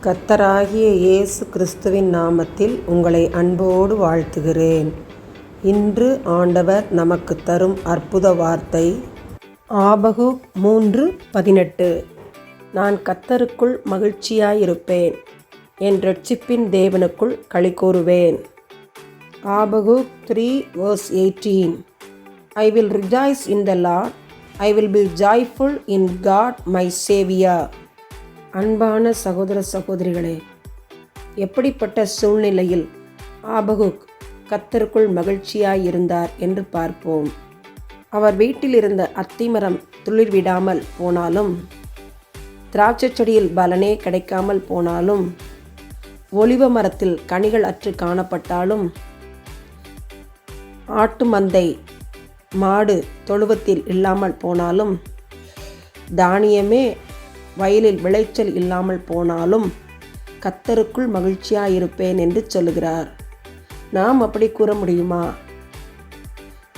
கர்த்தராகிய இயேசு கிறிஸ்துவின் நாமத்தில் உங்களை அன்போடு வாழ்த்துகிறேன். இன்று ஆண்டவர் நமக்கு தரும் அற்புத வார்த்தை ஆபகுக் 3:18. நான் கர்த்தருக்குள் மகிழ்ச்சியாயிருப்பேன், என் இரட்சிப்பின் தேவனுக்குள் களிகூருவேன். Habakkuk 3:18. I will rejoice in the Lord, I will be joyful in God my Savior. அன்பான சகோதர சகோதரிகளே, எப்படிப்பட்ட சூழ்நிலையில் ஆபகுக் கர்த்தருக்குள் மகிழ்ச்சியாயிருந்தார் என்று பார்ப்போம். அவர் வீட்டில் இருந்த அத்திமரம் துளிர் விடாமல் போனாலும், திராட்சை செடியில் பலனே கிடைக்காமல் போனாலும், ஒலிவ மரத்தில் கனிகள் அற்று காணப்பட்டாலும், ஆட்டு மந்தை மாடு தொழுவத்தில் இல்லாமல் போனாலும், தானியமே வயலில் விளைச்சல் இல்லாமல் போனாலும் கர்த்தருக்குள் மகிழ்ச்சியாயிருப்பேன் என்று சொல்லுகிறார். நாம் அப்படி கூற முடியுமா?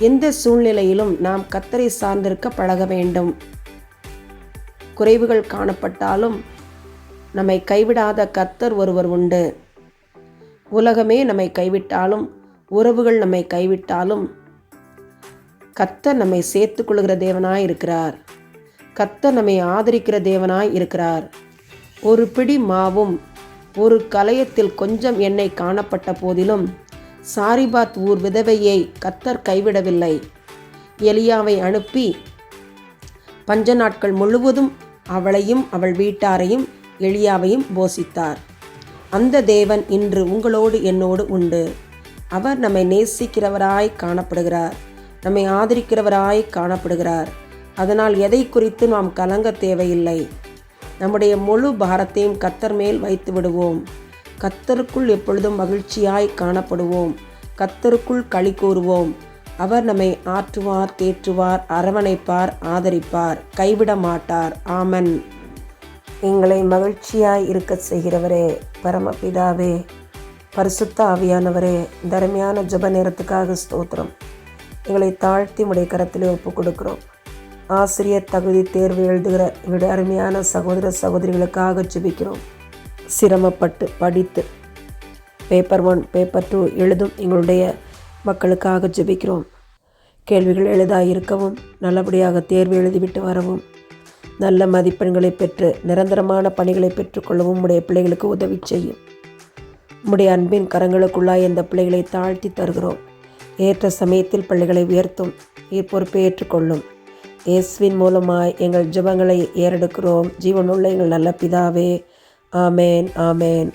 எந்த சூழ்நிலையிலும் நாம் கர்த்தரை சார்ந்திருக்க பழக வேண்டும். குறைவுகள் காணப்பட்டாலும் நம்மை கைவிடாத கர்த்தர் ஒருவர் உண்டு. உலகமே நம்மை கைவிட்டாலும், உறவுகள் நம்மை கைவிட்டாலும், கர்த்தர் நம்மை சேர்த்து கொள்கிற தேவனாய் இருக்கிறார். கர்த்தர் நம்மை ஆதரிக்கிற தேவனாய் இருக்கிறார். ஒரு பிடி மாவும் ஒரு கலயத்தில் கொஞ்சம் எண்ணெய் காணப்பட்ட போதிலும் சாரிபாத் ஊர் விதவையை கர்த்தர் கைவிடவில்லை. எலியாவை அனுப்பி பஞ்ச நாட்கள் முழுவதும் அவளையும் அவள் வீட்டாரையும் எலியாவையும் போஷித்தார். அந்த தேவன் இன்று உங்களோடு என்னோடு உண்டு. அவர் நம்மை நேசிக்கிறவராய் காணப்படுகிறார், நம்மை ஆதரிக்கிறவராய் காணப்படுகிறார். அதனால் எதை குறித்து நாம் கலங்க தேவையில்லை. நம்முடைய முழு பாரத்தையும் கர்த்தர் மேல் வைத்து விடுவோம். கர்த்தருக்குள் எப்பொழுதும் மகிழ்ச்சியாய் காணப்படுவோம். கர்த்தருக்குள் களி கூறுவோம். அவர் நம்மை ஆற்றுவார், தேற்றுவார், அரவணைப்பார், ஆதரிப்பார், கைவிட மாட்டார். ஆமன். எங்களை மகிழ்ச்சியாய் இருக்க செய்கிறவரே, பரமபிதாவே, பரிசுத்த ஆவியானவரே, தர்மையான ஜெப நேரத்துக்காக ஸ்தோத்திரம். எங்களை தாழ்த்தி உடைய கரத்திலே ஒப்பு கொடுக்கிறோம். ஆசிரியர் தகுதி தேர்வு எழுதுகிற எங்களுடைய அருமையான சகோதர சகோதரிகளுக்காக ஜெபிக்கிறோம். சிரமப்பட்டு படித்து பேப்பர் 1 பேப்பர் 2 எழுதும் எங்களுடைய மக்களுக்காக ஜெபிக்கிறோம். கேள்விகள் எழுதாயிருக்கவும், நல்லபடியாக தேர்வு எழுதிவிட்டு வரவும், நல்ல மதிப்பெண்களை பெற்று நிரந்தரமான பணிகளை பெற்றுக்கொள்ளவும் உடைய பிள்ளைகளுக்கு உதவி செய்யும். உடைய அன்பின் கரங்களுக்குள்ளாய் இந்த பிள்ளைகளை தாழ்த்தி தருகிறோம். ஏற்ற சமயத்தில் பிள்ளைகளை உயர்த்தும் பொறுப்பை ஏற்றுக்கொள்ளும். இயேசுவின் மூலமாய் எங்கள் ஜெபங்களை ஏறெடுக்கிறோம். ஜீவனுள்ள எங்கள் நல்ல பிதாவே, ஆமேன், ஆமேன்.